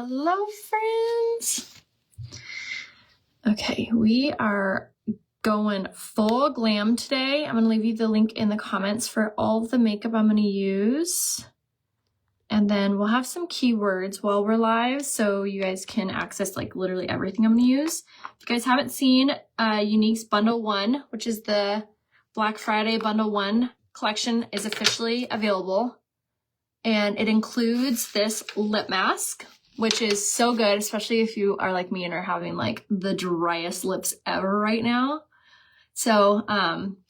Hello, friends. Okay, we are going full glam today. I'm going to leave you the link in the comments for all of the makeup I'm going to use. And then we'll have some keywords while we're live so you guys can access like literally everything I'm going to use. If you guys haven't seen Unique's Bundle 1, which is the Black Friday Bundle 1 collection, is officially available. And it includes this lip mask, which is so good, especially if you are like me and are having like the driest lips ever right now. So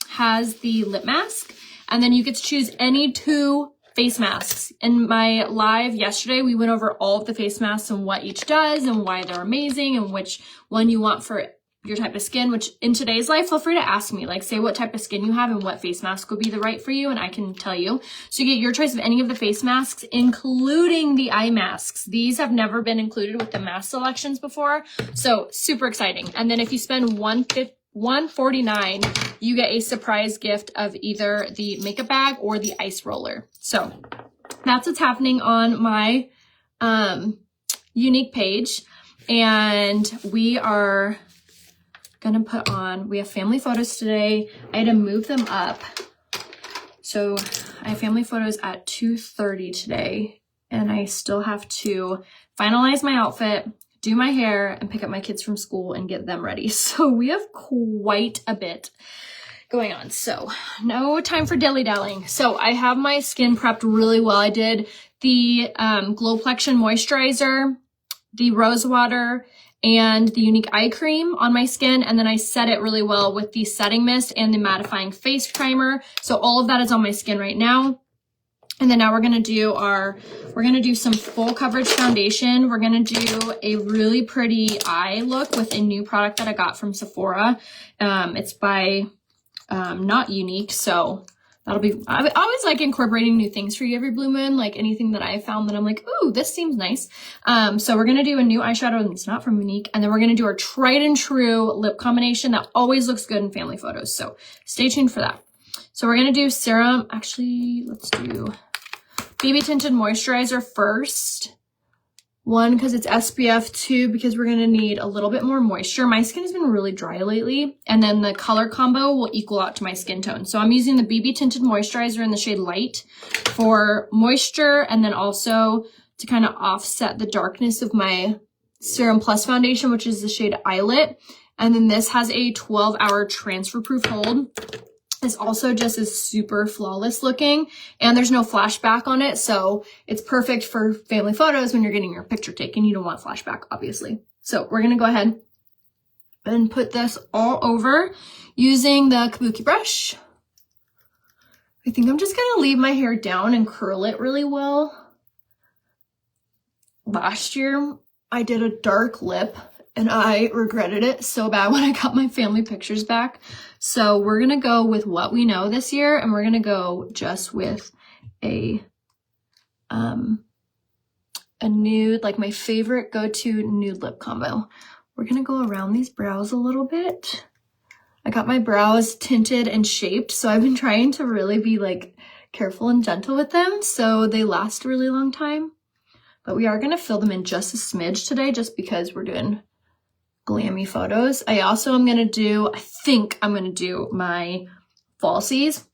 has the lip mask, and then you get to choose any 2 face masks. In my live yesterday, we went over all of the face masks and what each does and why they're amazing and which one you want for your type of skin, which in today's life, feel free to ask me, like say what type of skin you have and what face mask would be the right for you, and I can tell you. So you get your choice of any of the face masks, including the eye masks. These have never been included with the mask selections before, so super exciting. And then if you spend $149, you get a surprise gift of either the makeup bag or the ice roller. So that's what's happening on my Unique page, and we are gonna put on, we have family photos today. I had to move them up. So I have family photos at 2:30 today, and I still have to finalize my outfit, do my hair, and pick up my kids from school and get them ready. So we have quite a bit going on. So no time for dilly-dallying. So I have my skin prepped really well. I did the Glowplexion moisturizer, the rose water, and the Unique eye cream on my skin, and then I set it really well with the setting mist and the mattifying face primer. So all of that is on my skin right now. And then now we're gonna do some full coverage foundation. We're gonna do a really pretty eye look with a new product that I got from Sephora. It's by not Unique, so that'll be, I always like incorporating new things for you every blue moon, like anything that I found that I'm like, ooh, this seems nice. So we're gonna do a new eyeshadow, and it's not from Unique, and then we're gonna do our tried and true lip combination that always looks good in family photos. So stay tuned for that. So we're gonna do serum, actually, let's do BB tinted moisturizer first. 1, because it's SPF, 2, because we're gonna need a little bit more moisture. My skin has been really dry lately, and then the color combo will equal out to my skin tone. So I'm using the BB tinted moisturizer in the shade Light for moisture, and then also to kind of offset the darkness of my Serum Plus foundation, which is the shade Eyelit. And then this has a 12-hour transfer-proof hold. This also just is super flawless looking, and there's no flashback on it, so it's perfect for family photos when you're getting your picture taken. You don't want flashback, obviously. So we're gonna go ahead and put this all over using the kabuki brush. I think I'm just gonna leave my hair down and curl it really well. Last year, I did a dark lip, and I regretted it so bad when I got my family pictures back. So we're going to go with what we know this year, and we're going to go just with a nude, like my favorite go-to nude lip combo. We're going to go around these brows a little bit. I got my brows tinted and shaped, so I've been trying to really be like careful and gentle with them so they last a really long time. But we are going to fill them in just a smidge today just because we're doing glammy photos. I also am gonna do, I think I'm gonna do my falsies,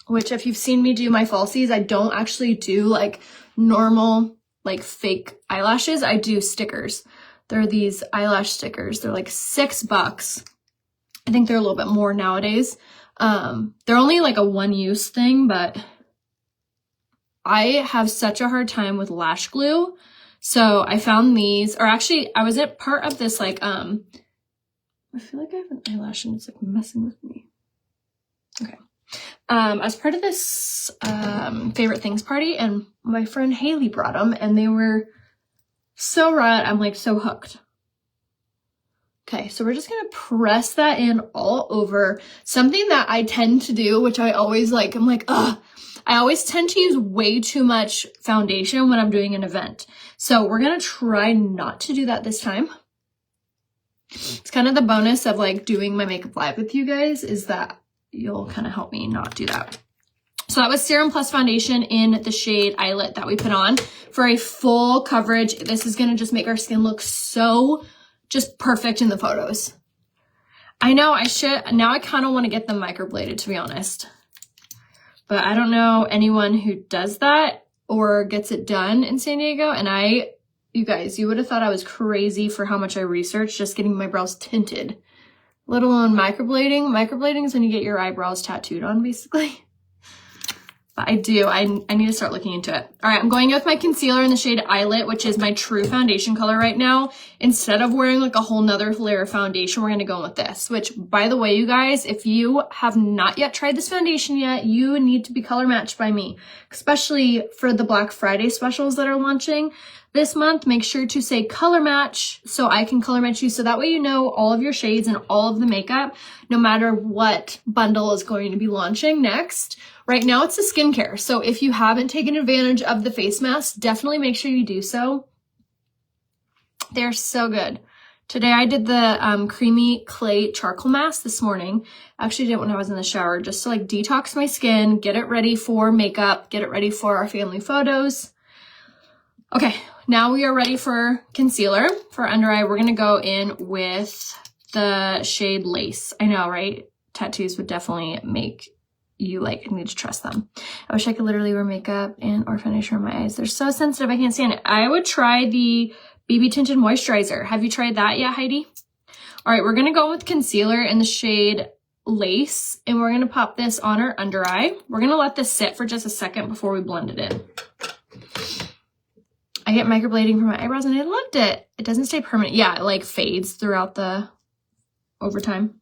which if you've seen me do my falsies, I don't actually do like normal, like fake eyelashes. I do stickers. They're these eyelash stickers. They're like $6. I think they're a little bit more nowadays. They're only like a one-use thing, but I have such a hard time with lash glue. So I found these, or actually I was at part of this like, I feel like I have an eyelash and it's like messing with me. Okay. I was part of this favorite things party, and my friend Haley brought them, and they were so red. I'm like so hooked. Okay, so we're just gonna press that in all over. Something that I tend to do, which I always like, I'm like, ugh. I always tend to use way too much foundation when I'm doing an event. So we're going to try not to do that this time. It's kind of the bonus of like doing my makeup live with you guys, is that you'll kind of help me not do that. So that was Serum Plus Foundation in the shade Eyelet that we put on for a full coverage. This is going to just make our skin look so just perfect in the photos. I know I should, now I kind of want to get them microbladed, to be honest. But I don't know anyone who does that or gets it done in San Diego. And you guys, you would have thought I was crazy for how much I researched just getting my brows tinted, let alone microblading. Microblading is when you get your eyebrows tattooed on, basically. But I need to start looking into it. All right, I'm going with my concealer in the shade Eyelet, which is my true foundation color right now. Instead of wearing like a whole nother layer of foundation, we're going to go with this, which, by the way, you guys, if you have not yet tried this foundation yet, you need to be color matched by me, especially for the Black Friday specials that are launching this month. Make sure to say color match so I can color match you, so that way you know all of your shades and all of the makeup, no matter what bundle is going to be launching next. Right now it's the skincare, so if you haven't taken advantage of the face masks, definitely make sure you do so. They're so good. Today I did the creamy clay charcoal mask this morning. I actually did it when I was in the shower, just to like detox my skin, get it ready for makeup, get it ready for our family photos. Okay, now we are ready for concealer. For under eye, we're gonna go in with the shade Lace. I know, right? Tattoos would definitely make you like need to trust them. I wish I could literally wear makeup and or foundation on my eyes. They're so sensitive, I can't stand it. I would try the BB Tinted Moisturizer. Have you tried that yet, Heidi? All right, we're gonna go with concealer in the shade Lace, and we're gonna pop this on our under eye. We're gonna let this sit for just a second before we blend it in. I get microblading for my eyebrows and I loved it. It doesn't stay permanent. Yeah, it like fades throughout over time.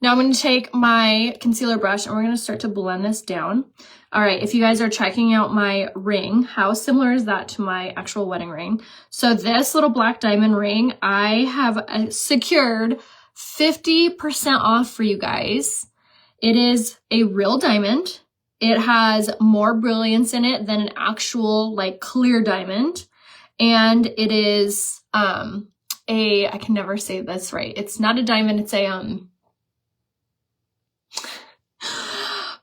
Now I'm going to take my concealer brush and we're going to start to blend this down. All right, if you guys are checking out my ring, how similar is that to my actual wedding ring? So this little black diamond ring, I have secured 50% off for you guys. It is a real diamond. It has more brilliance in it than an actual like clear diamond. And it is I can never say this right. It's not a diamond, it's a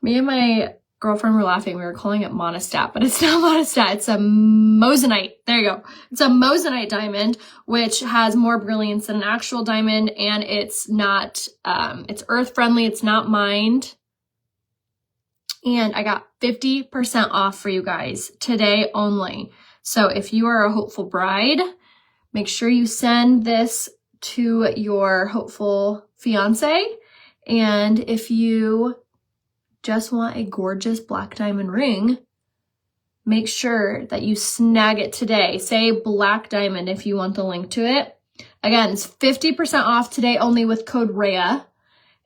me and my girlfriend were laughing. We were calling it monostat, but it's not monostat. It's a moissanite. There you go. It's a moissanite diamond, which has more brilliance than an actual diamond. And it's not, it's earth friendly. It's not mined. And I got 50% off for you guys today only. So if you are a hopeful bride, make sure you send this to your hopeful fiance. And if you just want a gorgeous black diamond ring, make sure that you snag it today. Say black diamond if you want the link to it. Again, it's 50% off today only with code RHEA.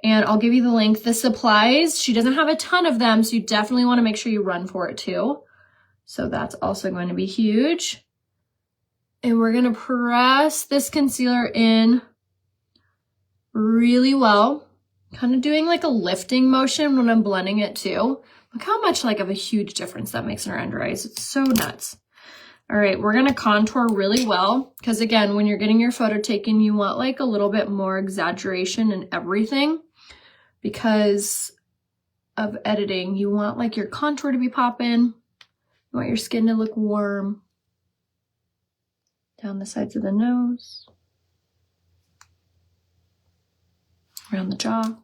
And I'll give you the link. The supplies, she doesn't have a ton of them, so you definitely want to make sure you run for it too. So that's also going to be huge. And we're going to press this concealer in really well. Kind of doing like a lifting motion when I'm blending it too. Look how much like of a huge difference that makes in our under eyes. It's so nuts. All right, we're going to contour really well because again, when you're getting your photo taken, you want like a little bit more exaggeration in everything because of editing. You want like your contour to be popping. You want your skin to look warm. Down the sides of the nose. Around the jaw.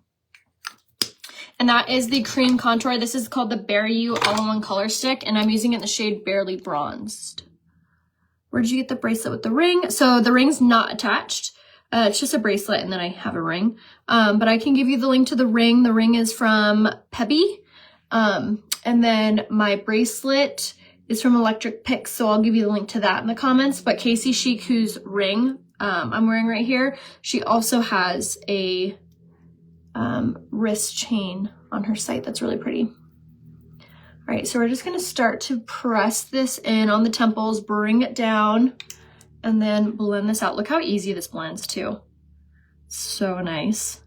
And that is the cream contour. This is called the Berry You All-in-One Color Stick, and I'm using it in the shade Barely Bronzed. Where'd you get the bracelet with the ring? So the ring's not attached. It's just a bracelet, and then I have a ring. But I can give you the link to the ring. The ring is from Pebby. And then my bracelet is from Electric Pix, so I'll give you the link to that in the comments. But Casey Chic, whose ring I'm wearing right here, she also has a wrist chain on her site that's really pretty. All right, so we're just going to start to press this in on the temples, bring it down, and then blend this out. Look how easy this blends too. So nice.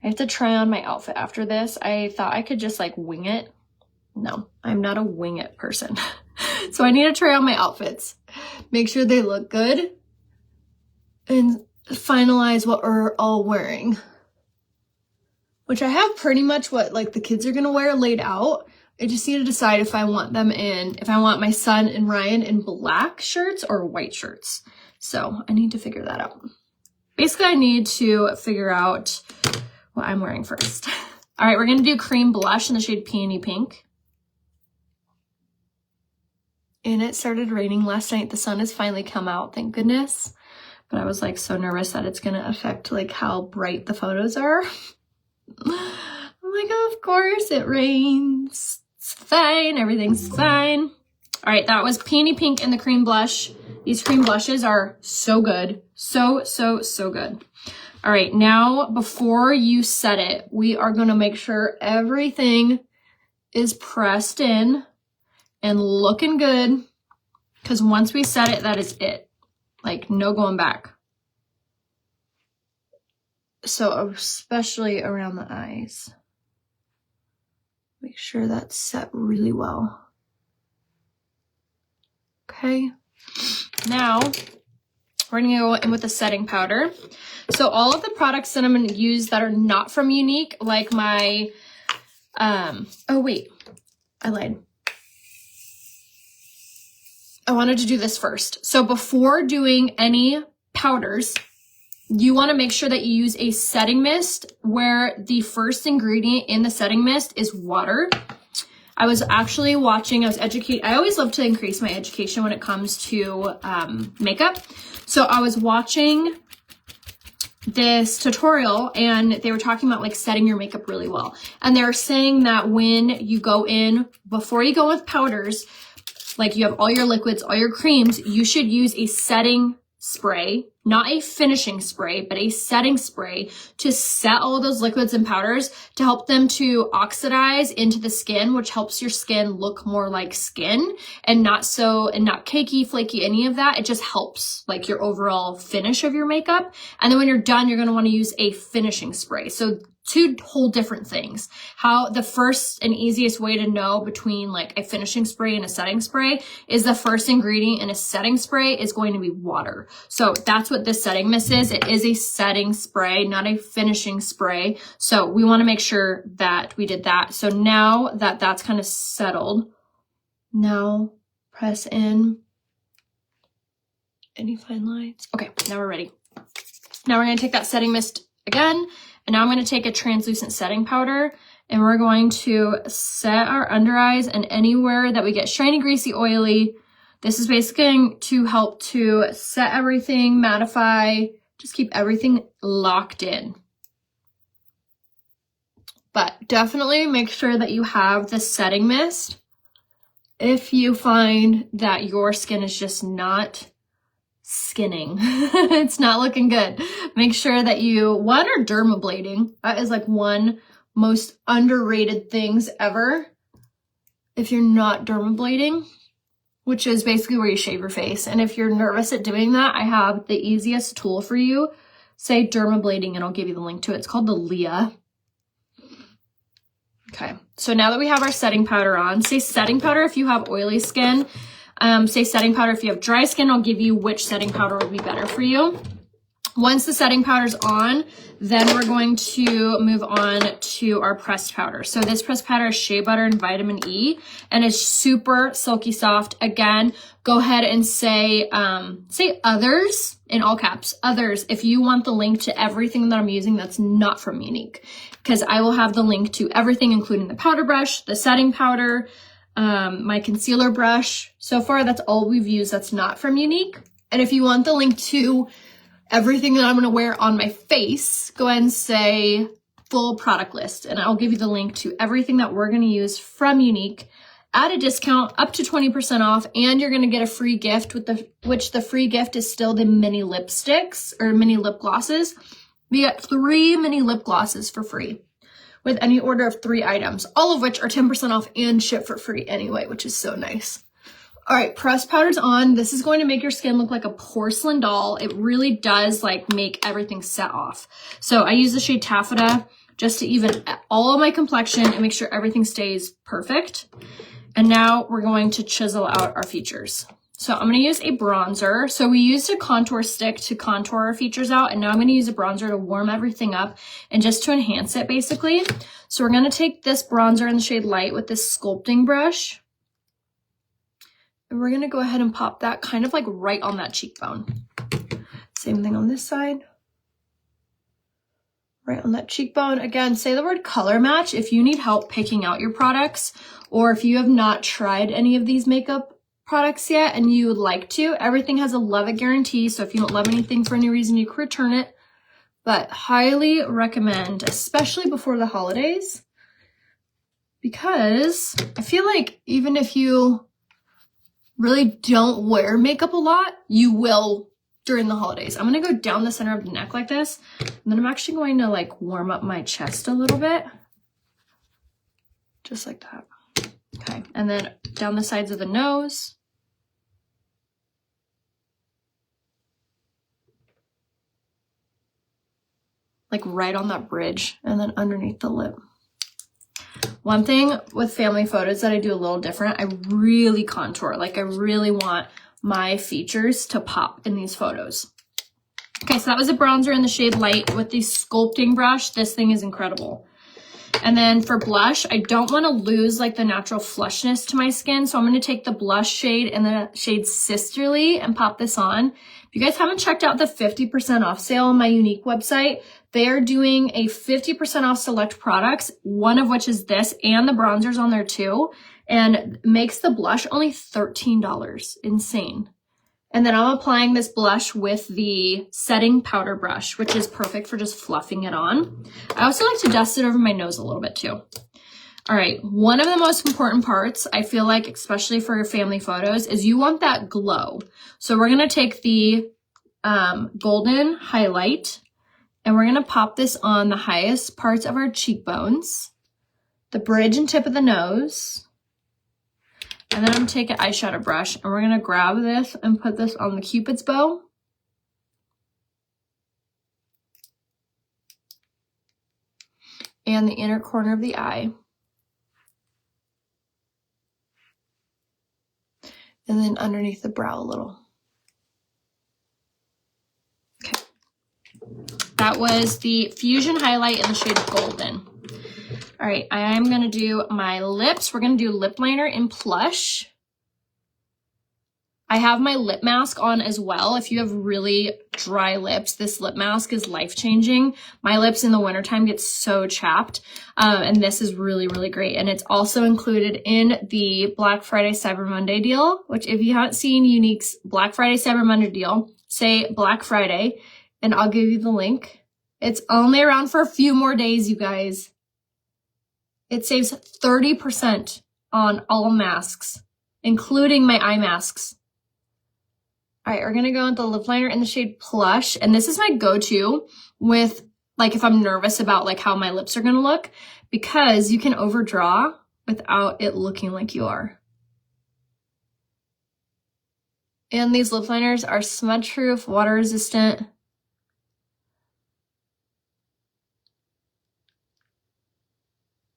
I have to try on my outfit after this. I thought I could just like wing it. No, I'm not a wing it person. So I need to try on my outfits, make sure they look good, and finalize what we're all wearing. which I have pretty much what like the kids are gonna wear laid out. I just need to decide if I want my son and Ryan in black shirts or white shirts. So I need to figure that out. Basically, I need to figure out what I'm wearing first. All right, we're gonna do cream blush in the shade Peony Pink. And it started raining last night. The sun has finally come out, thank goodness. But I was like so nervous that it's gonna affect like how bright the photos are. I'm like, of course it rains. It's fine, everything's fine. All right, that was Peony Pink and the cream blush. These cream blushes are so good. So good. All right, now before you set it, we are gonna make sure everything is pressed in and looking good, because once we set it, that is it. Like, no going back. So especially around the eyes. Make sure that's set really well. Okay. Now, we're gonna go in with the setting powder. So all of the products that I'm gonna use that are not from Younique, like my, oh wait, I lied. I wanted to do this first. So before doing any powders, you want to make sure that you use a setting mist where the first ingredient in the setting mist is water. I was actually watching, I always love to increase my education when it comes to makeup. So I was watching this tutorial and they were talking about like setting your makeup really well. And they were saying that when you go in, before you go with powders, like you have all your liquids, all your creams, you should use a setting spray, not a finishing spray, but a setting spray to set all of those liquids and powders to help them to oxidize into the skin, which helps your skin look more like skin and not cakey, flaky, any of that. It just helps like your overall finish of your makeup. And then when you're done, you're going to want to use a finishing spray. So two whole different things. How the first and easiest way to know between like a finishing spray and a setting spray is the first ingredient in a setting spray is going to be water. So that's what this setting mist is. It is a setting spray, not a finishing spray. So we want to make sure that we did that. So now that that's kind of settled, now press in any fine lines. Okay, now we're ready. Now we're going to take that setting mist again. And now I'm going to take a translucent setting powder and we're going to set our under eyes and anywhere that we get shiny, greasy, oily. This is basically going to help to set everything, mattify, just keep everything locked in. But definitely make sure that you have the setting mist if you find that your skin is just not skinning. It's not looking good. Make sure that you are dermablading. That is like one most underrated things ever. If you're not dermablading, which is basically where you shave your face. And if you're nervous at doing that, I have the easiest tool for you. Say dermablading and I'll give you the link to it. It's called the Leah. Okay. So now that we have our setting powder on, say setting powder if you have oily skin. Say setting powder if you have dry skin. I'll give you which setting powder will be better for you. Once the setting powder's on, then we're going to move on to our pressed powder. So this pressed powder is shea butter and vitamin E, and it's super silky soft. Again, go ahead and say others in all caps, others, if you want the link to everything that I'm using that's not from Younique, because I will have the link to everything, including the powder brush, the setting powder, my concealer brush. So far, that's all we've used that's not from Younique. And if you want the link to everything that I'm going to wear on my face, go ahead and say full product list. And I'll give you the link to everything that we're going to use from Younique at a discount up to 20% off. And you're going to get a free gift which the free gift is still the mini lipsticks or mini lip glosses. We got 3 mini lip glosses for free with any order of 3 items, all of which are 10% off and ship for free anyway, which is so nice. All right, pressed powder's on. This is going to make your skin look like a porcelain doll. It really does like make everything set off. So I use the shade Taffeta just to even all of my complexion and make sure everything stays perfect. And now we're going to chisel out our features. So I'm going to use a bronzer. So we used a contour stick to contour our features out, and now I'm going to use a bronzer to warm everything up and just to enhance it basically. So we're going to take this bronzer in the shade Light with this sculpting brush. And we're going to go ahead and pop that kind of like right on that cheekbone. Same thing on this side. Right on that cheekbone. Again, say the word color match if you need help picking out your products, or if you have not tried any of these makeup products yet and you would like to. Everything has a love it guarantee, so if you don't love anything for any reason, you can return it. But highly recommend, especially before the holidays, because I feel like even if you really don't wear makeup a lot, you will during the holidays. I'm going to go down the center of the neck like this, and then I'm actually going to like warm up my chest a little bit. Just like that. Okay, and then down the sides of the nose. Like right on that bridge, and then underneath the lip. One thing with family photos that I do a little different, I really contour. Like I really want my features to pop in these photos. Okay, so that was a bronzer in the shade Light with the sculpting brush. This thing is incredible. And then for blush, I don't want to lose like the natural flushness to my skin. So I'm going to take the blush shade in the shade Sisterly and pop this on. If you guys haven't checked out the 50% off sale on my Unique website, they are doing a 50% off select products, one of which is this, and the bronzers on there too, and makes the blush only $13. Insane. And then I'm applying this blush with the setting powder brush, which is perfect for just fluffing it on. I also like to dust it over my nose a little bit too. All right, one of the most important parts, I feel like, especially for your family photos, is you want that glow. So we're gonna take the golden highlight, and we're gonna pop this on the highest parts of our cheekbones, the bridge and tip of the nose. And then I'm gonna take an eyeshadow brush, and we're gonna grab this and put this on the Cupid's bow. And the inner corner of the eye. And then underneath the brow a little. Okay. That was the Fusion Highlight in the shade Golden. All right, I am gonna do my lips. We're gonna do lip liner in Plush. I have my lip mask on as well. If you have really dry lips, this lip mask is life-changing. My lips in the wintertime get so chapped, and this is really, really great. And it's also included in the Black Friday Cyber Monday deal, which if you haven't seen Unique's Black Friday Cyber Monday deal, say Black Friday, and I'll give you the link. It's only around for a few more days, you guys. It saves 30% on all masks, including my eye masks. All right, we're gonna go with the lip liner in the shade Plush, and this is my go-to with, like, if I'm nervous about like how my lips are gonna look, because you can overdraw without it looking like you are. And these lip liners are smudge-proof, water-resistant.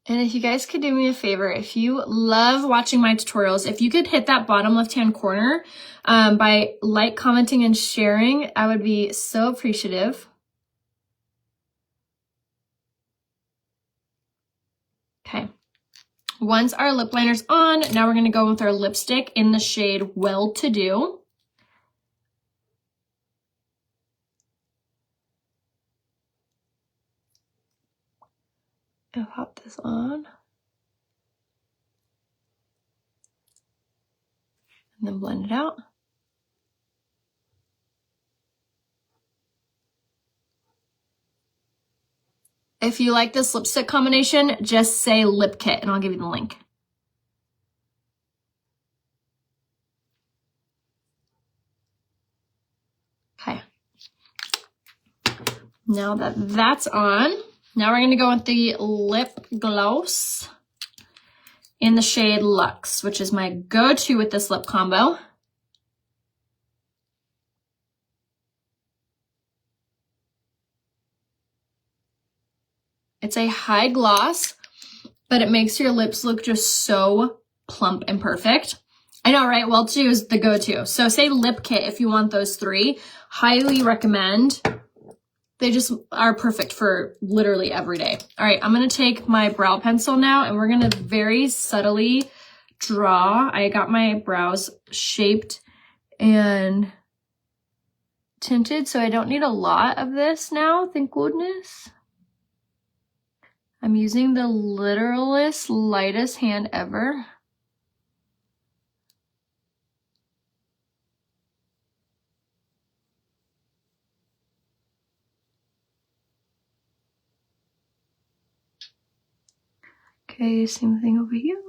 And if you guys could do me a favor, if you love watching my tutorials, if you could hit that bottom left-hand corner by like, commenting, and sharing, I would be so appreciative. Okay. Once our lip liner's on, now we're going to go with our lipstick in the shade Well To Do. I'll pop this on. And then blend it out. If you like this lipstick combination, just say Lip Kit and I'll give you the link. Okay. Now that that's on, now we're going to go with the lip gloss in the shade Luxe, which is my go-to with this lip combo. It's a high gloss, but it makes your lips look just so plump and perfect. I know, right? Well, 2 is the go-to. So say lip kit if you want those 3. Highly recommend. They just are perfect for literally every day. All right, I'm going to take my brow pencil now, and we're going to very subtly draw. I got my brows shaped and tinted, so I don't need a lot of this now, thank goodness. I'm using the literalist, lightest hand ever. Okay, same thing over here.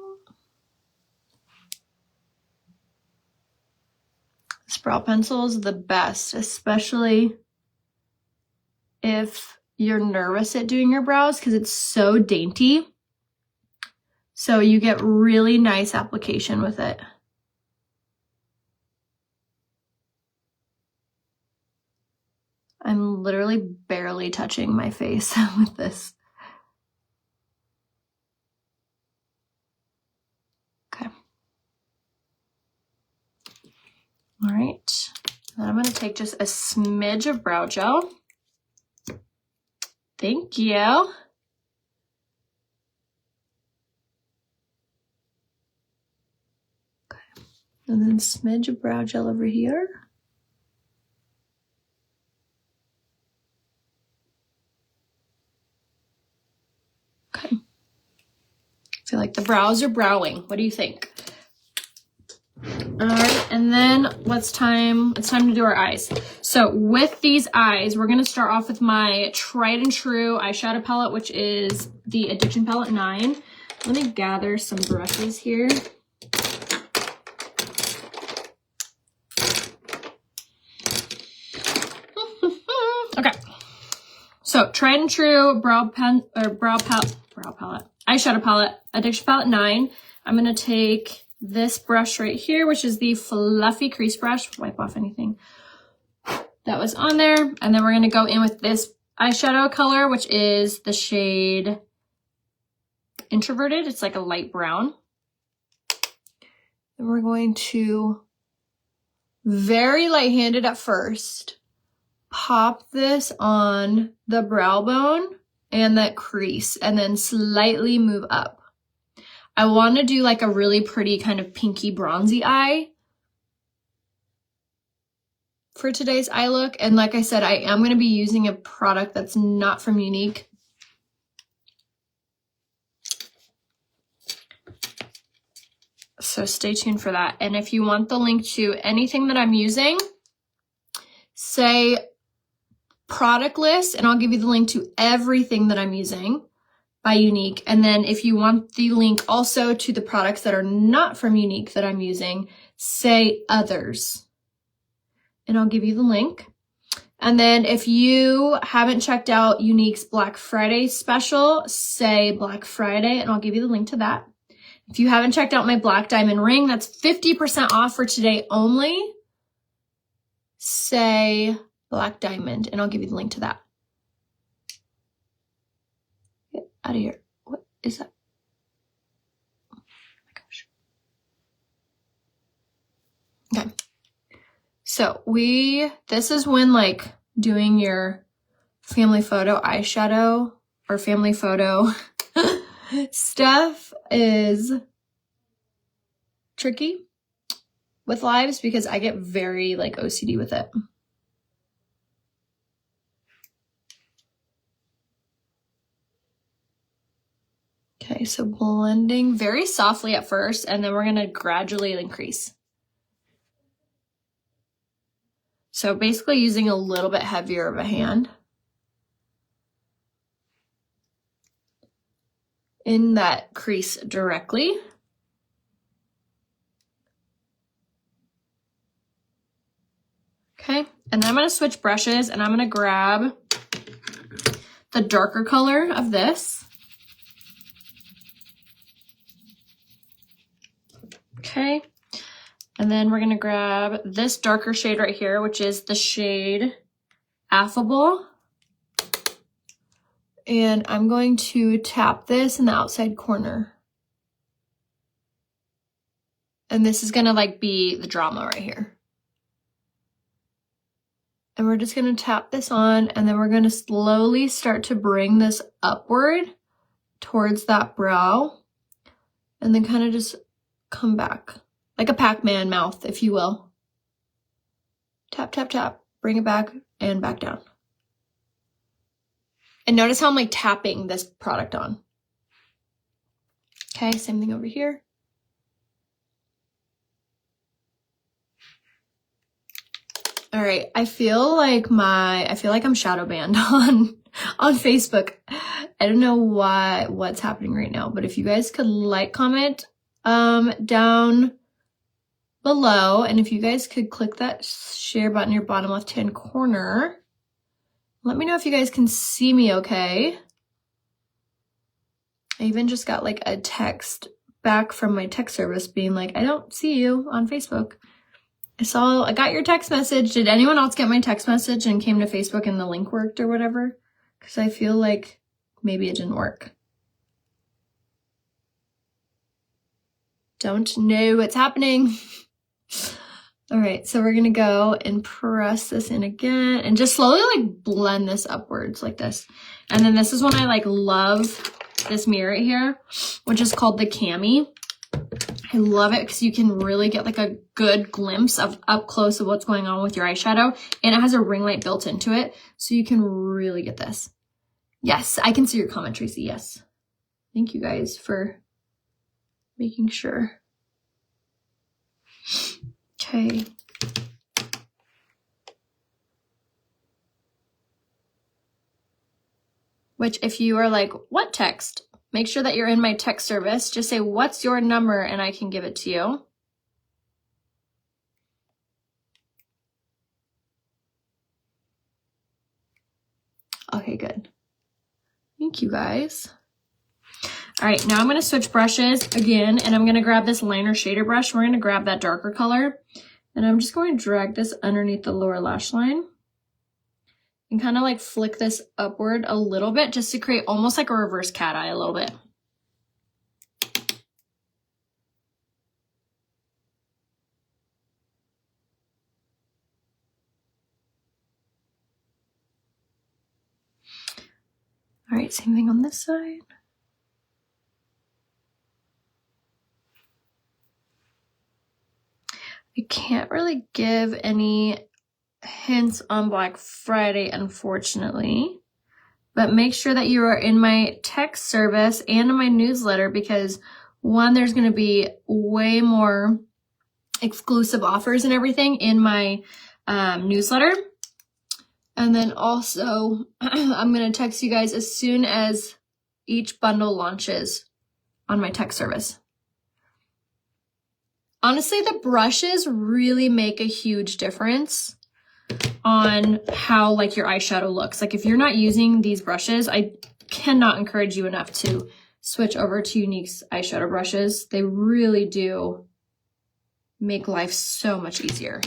This brow pencil is the best, especially if you're nervous at doing your brows because it's so dainty. So you get really nice application with it. I'm literally barely touching my face with this. Okay. All right. Then I'm going to take just a smidge of brow gel. Thank you. Okay. And then smidge of brow gel over here. Okay. I feel like the brows are browing. What do you think? All right, and then it's time to do our eyes. So with these eyes, we're gonna start off with my tried and true eyeshadow palette, which is the Addiction Palette 9. Let me gather some brushes here. Okay, so tried and true eyeshadow palette, Addiction Palette 9. I'm gonna take this brush right here, which is the fluffy crease brush, wipe off anything that was on there. And then we're going to go in with this eyeshadow color, which is the shade Introverted. It's like a light brown. And we're going to, very light-handed at first, pop this on the brow bone and that crease, and then slightly move up. I want to do like a really pretty kind of pinky bronzy eye for today's eye look. And like I said, I am going to be using a product that's not from Unique. So stay tuned for that. And if you want the link to anything that I'm using, say product list, and I'll give you the link to everything that I'm using by Unique. And then if you want the link also to the products that are not from Unique that I'm using, say others, and I'll give you the link. And then if you haven't checked out Unique's Black Friday special, say Black Friday, and I'll give you the link to that. If you haven't checked out my Black Diamond ring, that's 50% off for today only, say Black Diamond, and I'll give you the link to that. Out of here. What is that? Oh my gosh. Okay. So this is when like doing your family photo eyeshadow or family photo stuff is tricky with lives because I get very like OCD with it. Okay, so blending very softly at first, and then we're going to gradually increase. So basically using a little bit heavier of a hand in that crease directly. Okay, and then I'm going to switch brushes, and I'm going to grab the darker color of this. Okay, and then we're going to grab this darker shade right here, which is the shade Affable. And I'm going to tap this in the outside corner. And this is gonna like be the drama right here. And we're just gonna tap this on, and then we're gonna slowly start to bring this upward towards that brow, and then kind of just come back. Like a Pac-Man mouth, if you will. Tap, tap, tap, bring it back and back down. And notice how I'm like tapping this product on. Okay, same thing over here. All right, I feel like I'm shadow banned on Facebook. I don't know what's happening right now, but if you guys could like, comment down below, and if you guys could click that share button in your bottom left hand corner, let me know if you guys can see me okay. I even just got like a text back from my text service being like, I don't see you on Facebook. I got your text message. Did anyone else get my text message and came to Facebook and the link worked or whatever? Because I feel like maybe it didn't work. Don't know what's happening. All right, so we're gonna go and press this in again and just slowly like blend this upwards like this. And then this is when I like love this mirror right here, which is called the Cami. I love it because you can really get like a good glimpse of up close of what's going on with your eyeshadow. And it has a ring light built into it, so you can really get this. Yes, I can see your comment, Tracy, yes. Thank you guys for making sure. Okay. Which if you are like, what text? Make sure that you're in my text service. Just say, what's your number? And I can give it to you. Okay, good. Thank you guys. All right, now I'm going to switch brushes again, and I'm going to grab this liner shader brush. We're going to grab that darker color, and I'm just going to drag this underneath the lower lash line and kind of like flick this upward a little bit just to create almost like a reverse cat eye a little bit. All right, same thing on this side. I can't really give any hints on Black Friday, unfortunately, but make sure that you are in my text service and in my newsletter, because one, there's going to be way more exclusive offers and everything in my newsletter. And then also, I'm going to text you guys as soon as each bundle launches on my text service. Honestly, the brushes really make a huge difference on how like your eyeshadow looks. Like if you're not using these brushes, I cannot encourage you enough to switch over to Younique's eyeshadow brushes. They really do make life so much easier.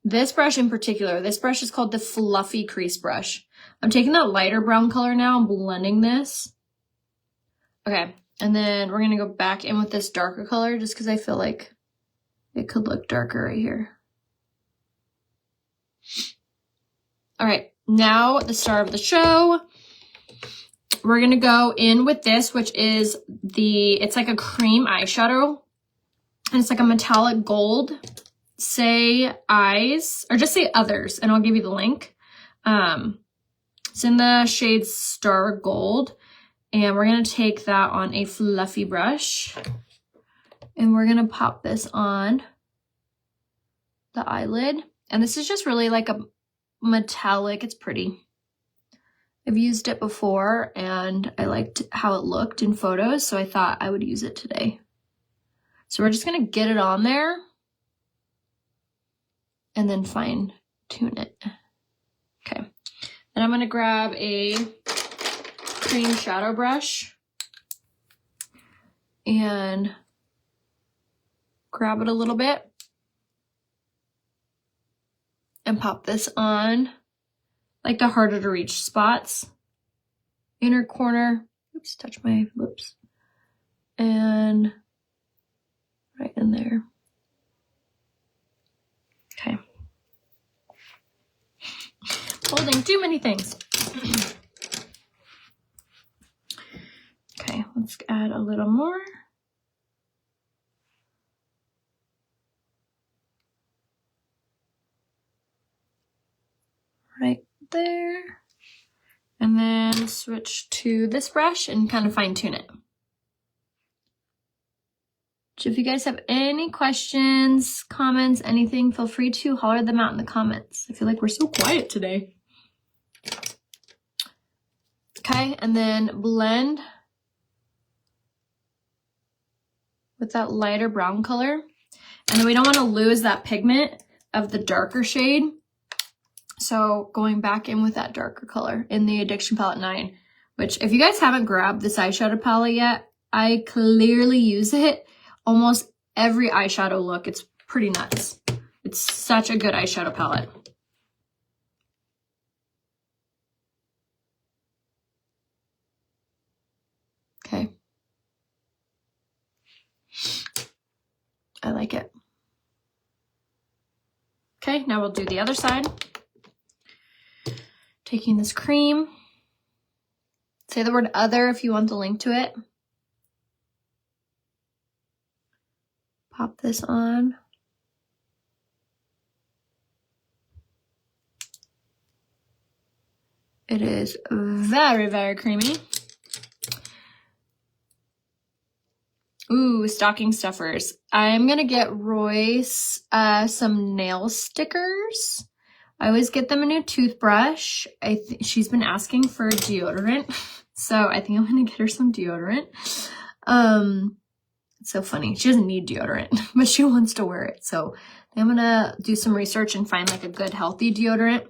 This brush in particular, this brush is called the Fluffy Crease Brush. I'm taking that lighter brown color now and blending this. Okay, and then we're gonna go back in with this darker color just because I feel like it could look darker right here. All right, now the star of the show. We're gonna go in with this, which is it's like a cream eyeshadow, and it's like a metallic gold. Say Eyes, or just say Others, and I'll give you the link. It's in the shade Star Gold, and we're gonna take that on a fluffy brush, and we're gonna pop this on the eyelid. And this is just really like a metallic, it's pretty. I've used it before, and I liked how it looked in photos, so I thought I would use it today. So we're just gonna get it on there and then fine tune it. Okay, and I'm gonna grab a cream shadow brush and grab it a little bit and pop this on like the harder to reach spots. Inner corner, oops, touch my lips. And right in there. Okay. Holding too many things. Okay, let's add a little more. Right there. And then switch to this brush and kind of fine tune it. So if you guys have any questions, comments, anything, feel free to holler them out in the comments. I feel like we're so quiet today. Okay, and then blend with that lighter brown color. And then we don't want to lose that pigment of the darker shade. So going back in with that darker color in the Addiction Palette 9, which if you guys haven't grabbed this eyeshadow palette yet, I clearly use it almost every eyeshadow look. It's pretty nuts. It's such a good eyeshadow palette. Okay. I like it. Okay, now we'll do the other side. Taking this cream. Say the word other if you want the link to it. Pop this on. It is very, very creamy. Ooh, stocking stuffers. I'm gonna get Royce some nail stickers. I always get them a new toothbrush. She's been asking for deodorant, so I think I'm gonna get her some deodorant. It's so funny. She doesn't need deodorant, but she wants to wear it. So I'm gonna do some research and find like a good healthy deodorant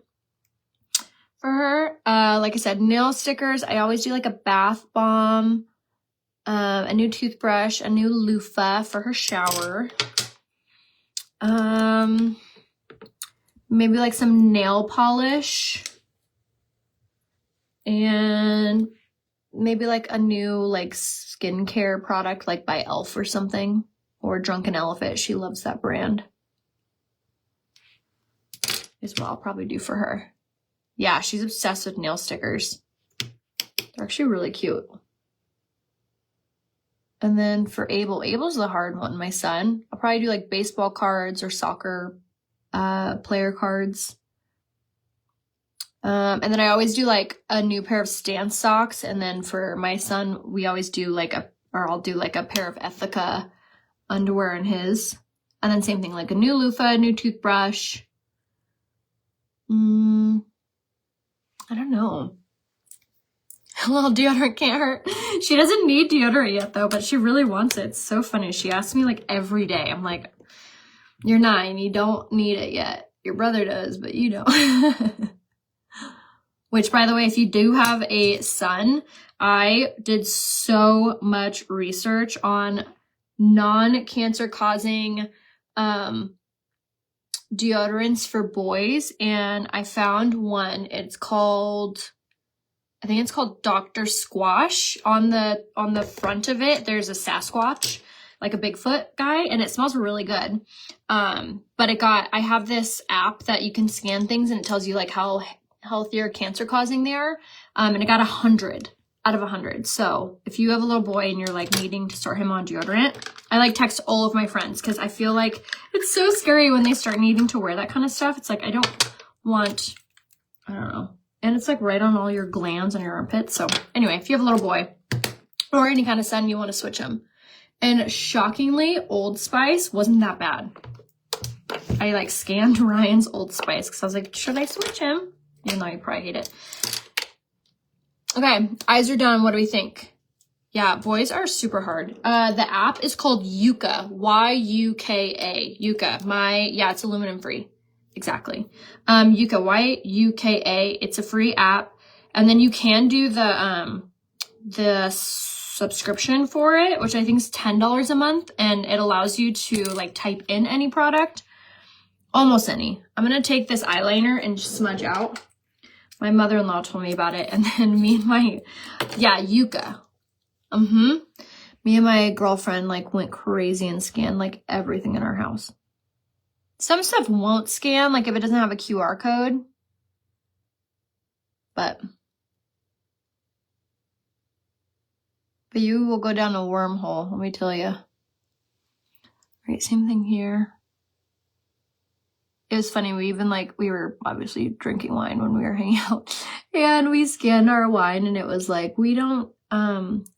for her. Like I said, nail stickers. I always do like a bath bomb, a new toothbrush, a new loofah for her shower. Maybe like some nail polish, and maybe like a new like skincare product like by Elf or something, or Drunken Elephant. She loves that brand. Is what I'll probably do for her. Yeah, she's obsessed with nail stickers. They're actually really cute. And then for Abel's the hard one, my son. I'll probably do like baseball cards or soccer player cards. And then I always do like a new pair of Stance socks. And then for my son, we always do like I'll do like a pair of Ethica underwear in his. And then same thing, like a new loofah, new toothbrush. I don't know. A little deodorant can't hurt. She doesn't need deodorant yet though, but she really wants it. It's so funny. She asks me like every day. I'm like, you're 9, you don't need it yet. Your brother does, but you don't. Which, by the way, if you do have a son, I did so much research on non-cancer causing deodorants for boys, and I found one. It's called, I think it's called Dr. Squash. On the front of it, there's a Sasquatch, like a Bigfoot guy, and it smells really good. But I have this app that you can scan things and it tells you like how healthy or cancer causing they are. And it got 100 out of 100. So if you have a little boy and you're like needing to start him on deodorant, I like text all of my friends because I feel like it's so scary when they start needing to wear that kind of stuff. It's like, I don't know. And it's like right on all your glands on your armpits. So anyway, if you have a little boy or any kind of son, you want to switch him. And shockingly, Old Spice wasn't that bad. I like scanned Ryan's Old Spice because I was like, should I switch him? Even though you probably hate it. Okay, eyes are done. What do we think? Yeah, boys are super hard. The app is called Yuka. Y-U-K-A. Yuka. Yeah, it's aluminum free. Exactly. Yuka. Y-U-K-A. It's a free app. And then you can do the subscription for it, which I think is $10 a month. And it allows you to like type in any product. Almost any. I'm going to take this eyeliner and just smudge out. My mother-in-law told me about it. And then me and Yuka. Me and my girlfriend like went crazy and scanned like everything in our house. Some stuff won't scan, like if it doesn't have a QR code, but you will go down a wormhole, let me tell you. All right, same thing here. It was funny, we were obviously drinking wine when we were hanging out, and we scanned our wine and it was like, we don't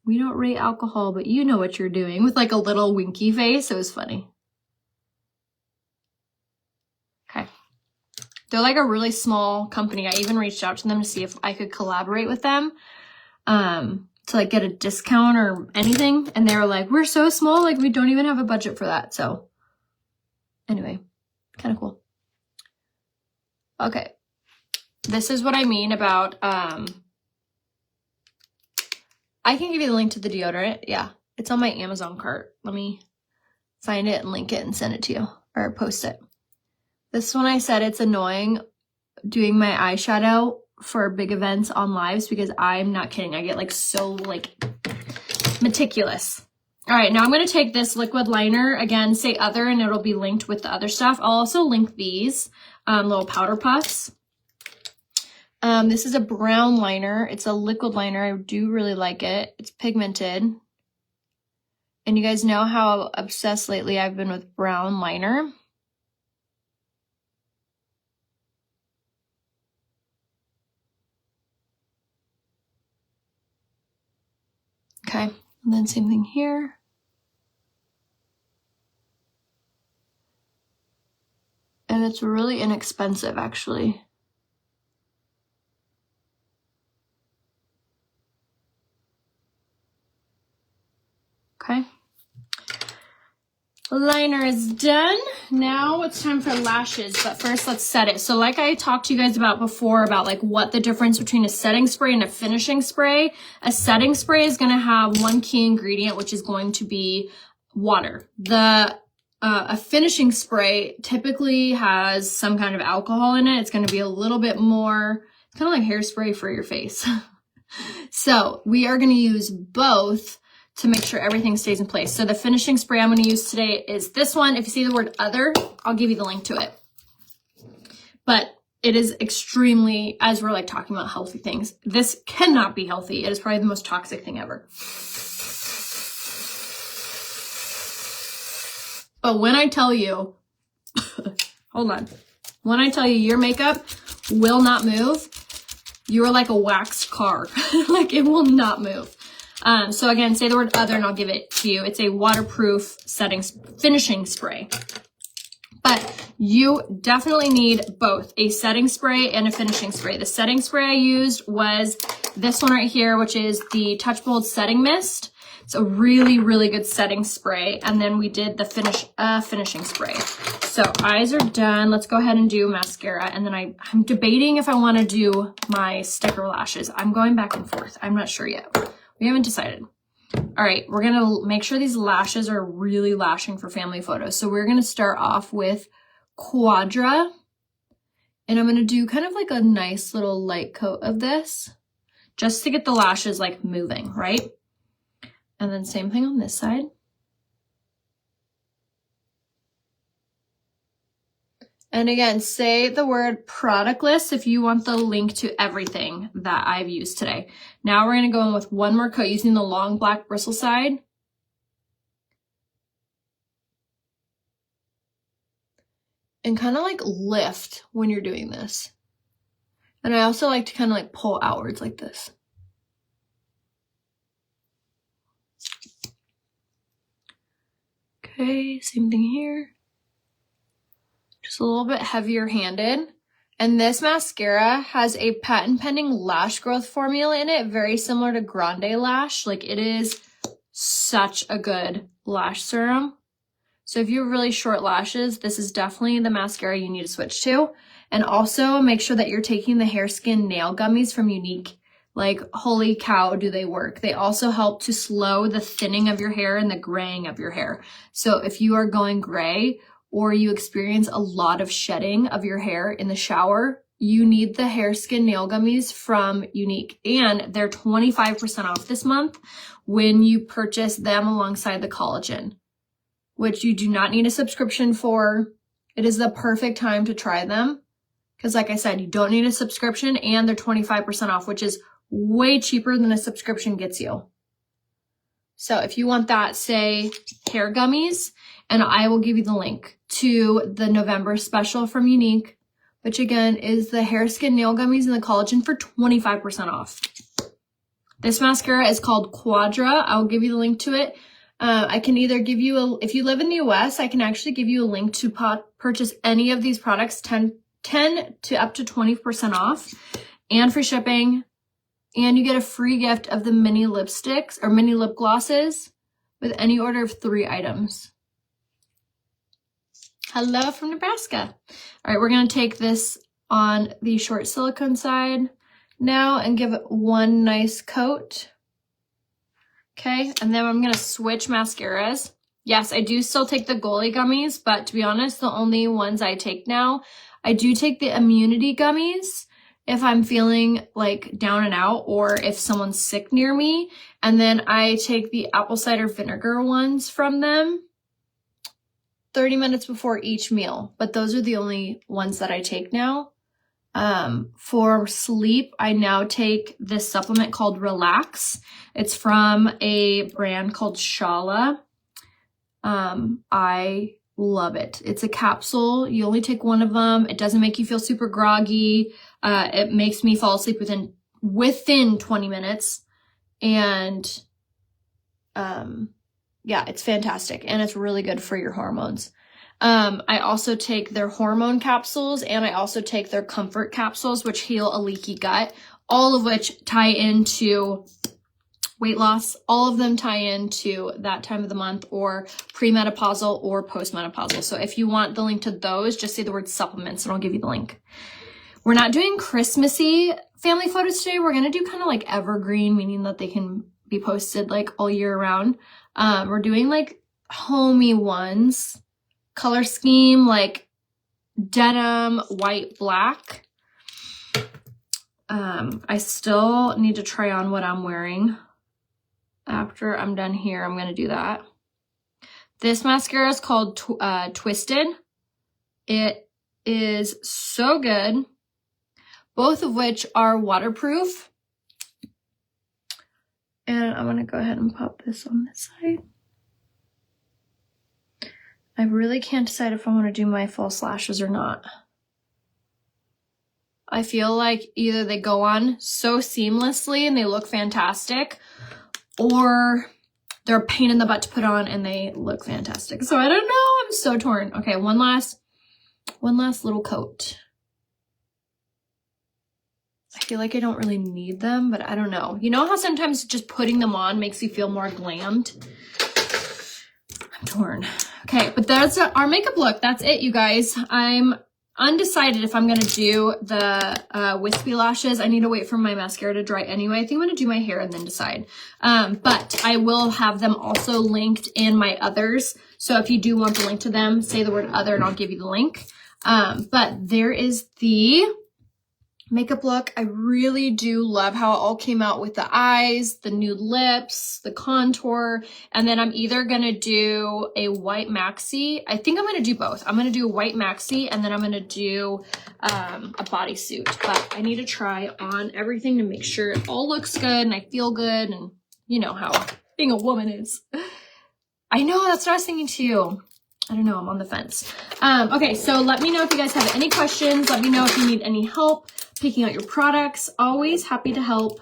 rate alcohol, but you know what you're doing, with like a little winky face. It was funny. Okay. They're like a really small company. I even reached out to them to see if I could collaborate with them to like get a discount or anything. And they were like, we're so small, like we don't even have a budget for that. So anyway, kind of cool. Okay. This is what I mean about, I can give you the link to the deodorant. Yeah, it's on my Amazon cart. Let me find it and link it and send it to you, or post it. This one I said it's annoying doing my eyeshadow for big events on lives because I'm not kidding. I get like so like meticulous. All right, now I'm going to take this liquid liner. Again, say other and it'll be linked with the other stuff. I'll also link these little powder puffs. This is a brown liner. It's a liquid liner. I do really like it. It's pigmented. And you guys know how obsessed lately I've been with brown liner. Okay, and then same thing here. And it's really inexpensive, actually. Okay. Liner is done. Now it's time for lashes, but first let's set it. So like I talked to you guys about before about like what the difference between a setting spray and a finishing spray. A setting spray is going to have one key ingredient, which is going to be water. A finishing spray typically has some kind of alcohol in it. It's going to be a little bit more, it's kind of like hairspray for your face. So we are going to use both to make sure everything stays in place. So the finishing spray I'm going to use today is this one. If you see the word other, I'll give you the link to it. But it is extremely, as we're like talking about healthy things, this cannot be healthy. It is probably the most toxic thing ever. But when I tell you, hold on. When I tell you your makeup will not move, you are like a waxed car. Like it will not move. So again, say the word other and I'll give it to you. It's a waterproof finishing spray. But you definitely need both a setting spray and a finishing spray. The setting spray I used was this one right here, which is the Touch Bold Setting Mist. It's a really, really good setting spray. And then we did the finishing spray. So eyes are done. Let's go ahead and do mascara. And then I'm debating if I want to do my sticker lashes. I'm going back and forth. I'm not sure yet. We haven't decided. All right, we're going to make sure these lashes are really lashing for family photos. So we're going to start off with Quadra. And I'm going to do kind of like a nice little light coat of this just to get the lashes like moving, right? And then same thing on this side. And again, say the word product list if you want the link to everything that I've used today. Now we're going to go in with one more coat using the long black bristle side. And kind of like lift when you're doing this. And I also like to kind of like pull outwards like this. Okay, same thing here. Just a little bit heavier handed. And this mascara has a patent pending lash growth formula in it, very similar to Grande Lash. Like it is such a good lash serum. So if you have really short lashes, this is definitely the mascara you need to switch to. And also make sure that you're taking the Hair Skin Nail Gummies from Unique. Like, holy cow, do they work. They also help to slow the thinning of your hair and the graying of your hair. So if you are going gray or you experience a lot of shedding of your hair in the shower, you need the hair, skin, nail gummies from Unique. And they're 25% off this month when you purchase them alongside the collagen, which you do not need a subscription for. It is the perfect time to try them. Because like I said, you don't need a subscription and they're 25% off, which is way cheaper than a subscription gets you. So if you want that, say hair gummies, and I will give you the link to the November special from Unique, which again is the hair, skin, nail gummies and the collagen for 25% off. This mascara is called Quadra. I'll give you the link to it. I can either give you if you live in the US, I can actually give you a link to purchase any of these products, 10 to up to 20% off and free shipping. And you get a free gift of the mini lipsticks or mini lip glosses with any order of 3 items. Hello from Nebraska. All right, we're going to take this on the short silicone side now and give it one nice coat. Okay, and then I'm going to switch mascaras. Yes, I do still take the Goalie gummies, but to be honest, the only ones I take now, I do take the immunity gummies if I'm feeling like down and out or if someone's sick near me. And then I take the apple cider vinegar ones from them 30 minutes before each meal. But those are the only ones that I take now. For sleep, I now take this supplement called Relax. It's from a brand called Shala. I love it. It's a capsule. You only take one of them. It doesn't make you feel super groggy. It makes me fall asleep within 20 minutes. And, yeah, it's fantastic. And it's really good for your hormones. I also take their hormone capsules and I also take their comfort capsules, which heal a leaky gut, all of which tie into weight loss. All of them tie into that time of the month or premenopausal or postmenopausal. So if you want the link to those, just say the word supplements and I'll give you the link. We're not doing Christmassy family photos today. We're going to do kind of like evergreen, meaning that they can be posted like all year round. We're doing like homey ones, color scheme, like denim, white, black. I still need to try on what I'm wearing. After I'm done here, I'm going to do that. This mascara is called Twisted. It is so good. Both of which are waterproof. And I'm going to go ahead and pop this on this side. I really can't decide if I want to do my false lashes or not. I feel like either they go on so seamlessly and they look fantastic, or they're a pain in the butt to put on and they look fantastic. So I don't know. I'm so torn. Okay, one last little coat. I feel like I don't really need them, but I don't know. You know how sometimes just putting them on makes you feel more glammed? I'm torn. Okay, but that's our makeup look. That's it, you guys. I'm undecided if I'm going to do the wispy lashes. I need to wait for my mascara to dry anyway. I think I'm going to do my hair and then decide. But I will have them also linked in my others. So if you do want the link to them, say the word other and I'll give you the link. But there is the makeup look. I really do love how it all came out with the eyes, the nude lips, the contour, and then I'm either going to do a white maxi. I think I'm going to do both. I'm going to do a white maxi and then I'm going to do a bodysuit, but I need to try on everything to make sure it all looks good and I feel good, and you know how being a woman is. I know, that's what I was thinking too. I don't know, I'm on the fence. Okay, so let me know if you guys have any questions. Let me know if you need any help picking out your products. Always happy to help.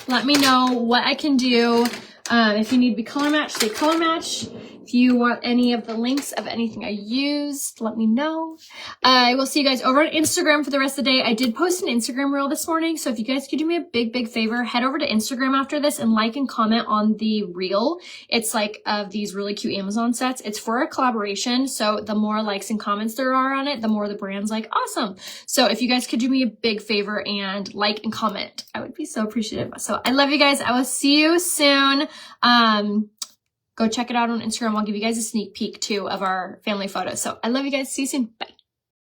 Let me know what I can do. If you need to be color matched, say color match. If you want any of the links of anything I used, let me know. I will see you guys over on Instagram for the rest of the day. I did post an Instagram reel this morning, so if you guys could do me a big favor, head over to Instagram after this and like and comment on the reel. It's like these really cute Amazon sets. It's for a collaboration, so the more likes and comments there are on it, the more the brand's like, awesome. So if you guys could do me a big favor and like and comment, I would be so appreciative. So I love you guys. I will see you soon. Go check it out on Instagram. I'll give you guys a sneak peek too of our family photos. So I love you guys. See you soon. Bye.